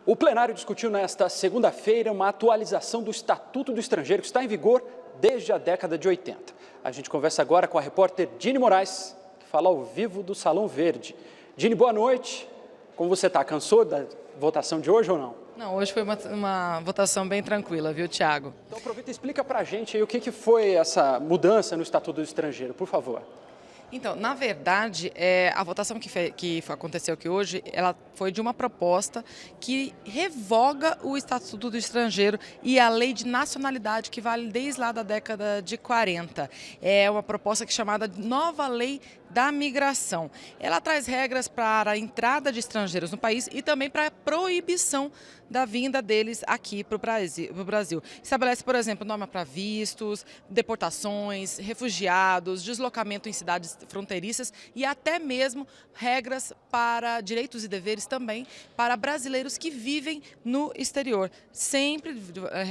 O plenário discutiu nesta segunda-feira uma atualização do Estatuto do Estrangeiro que está em vigor desde a década de 80. A gente conversa agora com a repórter Dini Moraes, que fala ao vivo do Salão Verde. Dini, boa noite. Como você está? Cansou da votação de hoje ou não? Não, hoje foi uma votação bem tranquila, viu, Tiago? Então aproveita e explica para a gente aí o que foi essa mudança no Estatuto do Estrangeiro, por favor. Então, na verdade, a votação que aconteceu aqui hoje, ela foi de uma proposta que revoga o Estatuto do Estrangeiro e a lei de nacionalidade que vale desde lá da década de 40. É uma proposta que é chamada Nova Lei da Migração. Ela traz regras para a entrada de estrangeiros no país e também para a proibição da vinda deles aqui para o Brasil. Estabelece, por exemplo, norma para vistos, deportações, refugiados, deslocamento em cidades fronteiriças e até mesmo regras para direitos e deveres também para brasileiros que vivem no exterior. Sempre,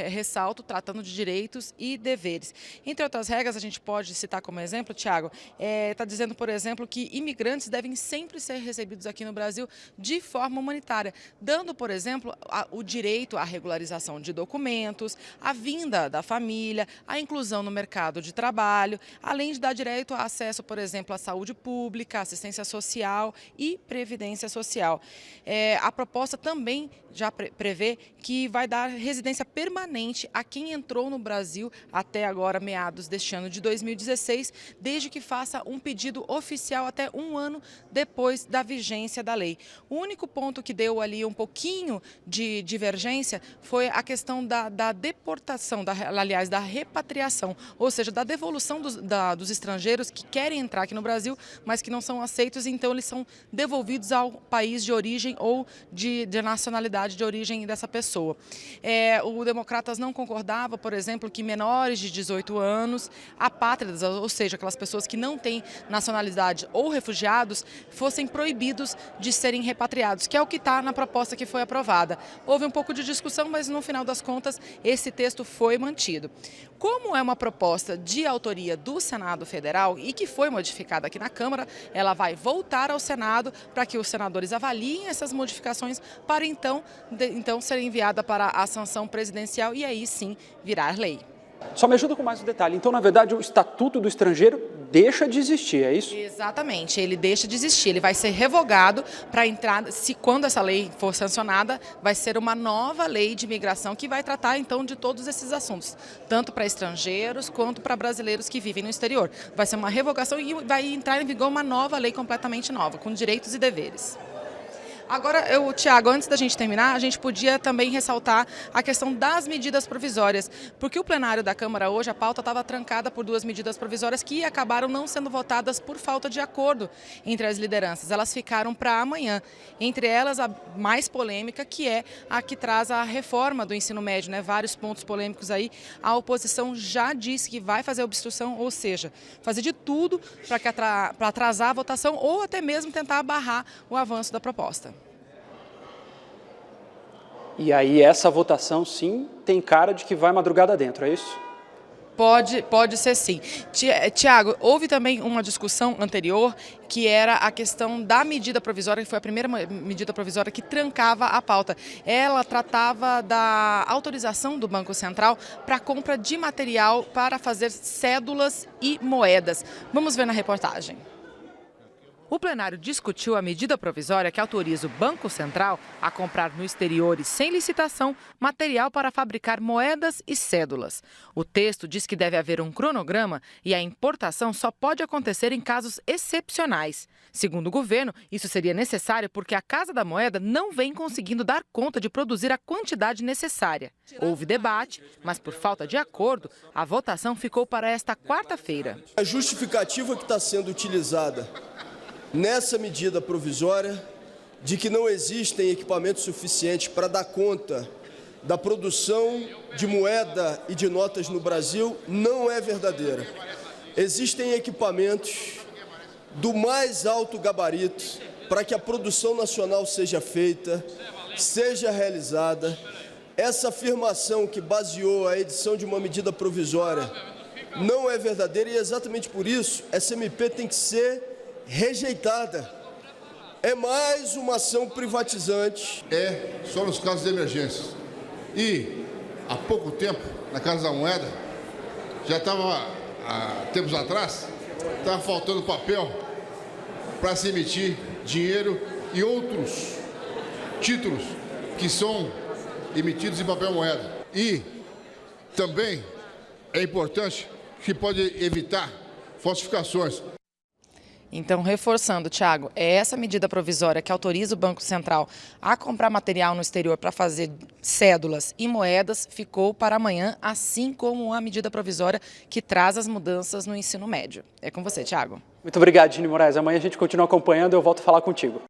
ressalto, tratando de direitos e deveres. Entre outras regras, a gente pode citar como exemplo, Tiago, está dizendo, por exemplo, que imigrantes devem sempre ser recebidos aqui no Brasil de forma humanitária, dando, por exemplo, o direito à regularização de documentos, a vinda da família, a inclusão no mercado de trabalho, além de dar direito a acesso, por exemplo, à saúde pública, assistência social e previdência social. A proposta também já prevê que vai dar residência permanente a quem entrou no Brasil até agora, meados deste ano de 2016, desde que faça um pedido oficial até um ano depois da vigência da lei. O único ponto que deu ali um pouquinho de divergência foi a questão da deportação, aliás, da repatriação, ou seja, da devolução dos estrangeiros que querem entrar aqui no Brasil, mas que não são aceitos, então eles são devolvidos ao país de origem ou de nacionalidade de origem dessa pessoa. O Democratas não concordava, por exemplo, que menores de 18 anos, apátridas, ou seja, aquelas pessoas que não têm nacionalidade ou refugiados, fossem proibidos de serem repatriados, que é o que está na proposta que foi aprovada. Houve um pouco de discussão, mas no final das contas esse texto foi mantido. Como é uma proposta de autoria do Senado Federal e que foi modificada aqui na Câmara, ela vai voltar ao Senado para que os senadores avaliem essas modificações para então ser enviada para a sanção presidencial e aí sim virar lei. Só me ajuda com mais um detalhe. Então, na verdade, o Estatuto do Estrangeiro deixa de existir, é isso? Exatamente, ele deixa de existir, ele vai ser revogado para entrar, quando essa lei for sancionada, vai ser uma nova lei de imigração que vai tratar então de todos esses assuntos, tanto para estrangeiros quanto para brasileiros que vivem no exterior. Vai ser uma revogação e vai entrar em vigor uma nova lei completamente nova, com direitos e deveres. Agora, Tiago, antes da gente terminar, a gente podia também ressaltar a questão das medidas provisórias, porque o plenário da Câmara hoje, a pauta estava trancada por duas medidas provisórias que acabaram não sendo votadas por falta de acordo entre as lideranças. Elas ficaram para amanhã, entre elas a mais polêmica, que é a que traz a reforma do ensino médio, né? Vários pontos polêmicos aí. A oposição já disse que vai fazer obstrução, ou seja, fazer de tudo para atrasar a votação ou até mesmo tentar barrar o avanço da proposta. E aí essa votação, sim, tem cara de que vai madrugada dentro, é isso? Pode ser sim. Tiago, houve também uma discussão anterior que era a questão da medida provisória, que foi a primeira medida provisória que trancava a pauta. Ela tratava da autorização do Banco Central para a compra de material para fazer cédulas e moedas. Vamos ver na reportagem. O plenário discutiu a medida provisória que autoriza o Banco Central a comprar no exterior e sem licitação material para fabricar moedas e cédulas. O texto diz que deve haver um cronograma e a importação só pode acontecer em casos excepcionais. Segundo o governo, isso seria necessário porque a Casa da Moeda não vem conseguindo dar conta de produzir a quantidade necessária. Houve debate, mas por falta de acordo, a votação ficou para esta quarta-feira. A justificativa que está sendo utilizada nessa medida provisória de que não existem equipamentos suficientes para dar conta da produção de moeda e de notas no Brasil não é verdadeira. Existem equipamentos do mais alto gabarito para que a produção nacional seja feita, seja realizada. Essa afirmação que baseou a edição de uma medida provisória não é verdadeira e exatamente por isso essa MP tem que ser rejeitada. é mais uma ação privatizante. É só nos casos de emergência. E, há pouco tempo, na Casa da Moeda, já estava, há tempos atrás, estava faltando papel para se emitir dinheiro e outros títulos que são emitidos em papel moeda. E também é importante que pode evitar falsificações. Então, reforçando, Thiago, é essa medida provisória que autoriza o Banco Central a comprar material no exterior para fazer cédulas e moedas ficou para amanhã, assim como a medida provisória que traz as mudanças no ensino médio. É com você, Thiago. Muito obrigado, Dini Moraes. Amanhã a gente continua acompanhando e eu volto a falar contigo.